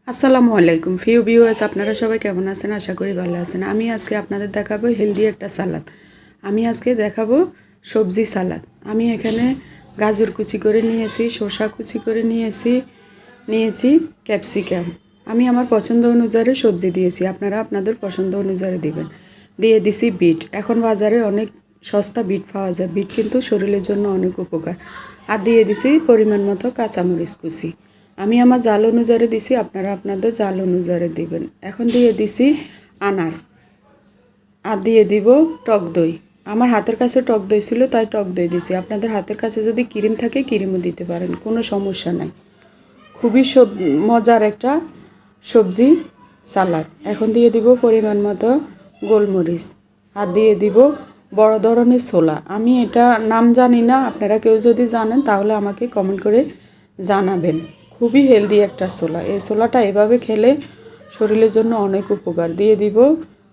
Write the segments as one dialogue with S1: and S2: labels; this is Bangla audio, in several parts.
S1: আসসালামু আলাইকুম প্রিয় ভিউয়ার্স, আপনারা সবাই কেমন আছেন? আশা করি ভালো আছেন। আমি আজকে আপনাদের দেখাবো হেলদি একটা সালাদ। আমি আজকে দেখাবো সবজি সালাদ। আমি এখানে গাজর কুচি করে নিয়েছি, শসা কুচি করে নিয়েছি ক্যাপসিকাম। আমি আমার পছন্দ অনুযায়ী সবজি দিয়েছি, আপনারা আপনাদের পছন্দ অনুযায়ী দিবেন। দিয়ে দিছি বিট। এখন বাজারে অনেক সস্তা বিট পাওয়া যায়, বিট কিন্তু শরীরের জন্য অনেক উপকার। আর দিয়ে দিছি পরিমাণ মতো কাঁচামরিচ কুচি। আমি আমার জাল অনুযায়ী দিছি, আপনারা আপনাদের জাল অনুযায়ী দিবেন। এখন দিয়ে দিছি আনার, আর দিয়ে দিব টক দই। আমার হাতের কাছে টক দই ছিল তাই টক দই দিছি। আপনাদের হাতের কাছে যদি ক্রিম থাকে ক্রিমও দিতে পারেন, কোনো সমস্যা নাই। খুবই মজার একটা সবজি সালাদ। এখন দিয়ে দিব পরিমাণ মতো গোলমরিচ, আর দিয়ে দিব বড় ধরনের ছোলা। আমি এটা নাম জানি না, আপনারা কেউ যদি জানেন তাহলে আমাকে কমেন্ট করে জানাবেন। খুবই হেলদি একটা ছোলা। এই ছোলাটা এভাবে খেলে শরীরের জন্য অনেক উপকার। দিয়ে দিব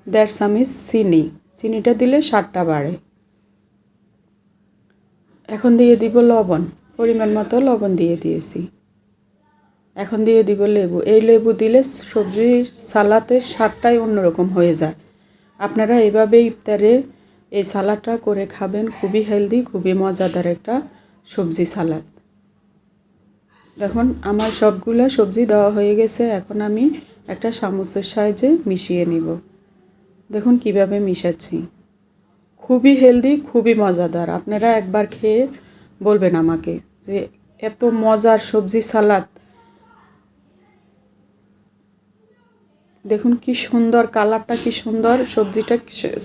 S1: 1.5 চামচ চিনি। চিনিটা দিলে স্বাদটা বাড়ে। এখন দিয়ে দিব লবণ, পরিমাণ মতো লবণ দিয়ে দিয়েছি। এখন দিয়ে দিব লেবু। এই লেবু দিলে সবজি সালাদের স্বাদটাই অন্যরকম হয়ে যায়। আপনারা এইভাবে ইফতারে এই সালাদটা করে খাবেন। খুবই হেলদি, খুবই মজাদার একটা সবজি সালাদ। দেখুন আমার সবগুলো সবজি দেওয়া হয়ে গেছে। এখন আমি একটা চামচের সাহায্যে মিশিয়ে নিব। দেখুন কিভাবে মিশাচ্ছি। খুবই হেলদি, খুবই মজাদার। আপনারা একবার খেয়ে বলবেন আমাকে যে এত মজার সবজি সালাদ। দেখুন কি সুন্দর কালারটা, কি সুন্দর সবজিটা,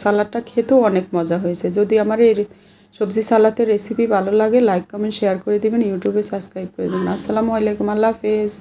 S1: সালাদটা খেতেও অনেক মজা হয়েছে। যদি আমার এই সবজি সালাদের রেসিপি ভালো লাগে, লাইক কমেন্ট শেয়ার করে দিবেন, ইউটিউবে সাবস্ক্রাইব করে দেবেন। আসসালামু আলাইকুম, আল্লাহ হাফেজ।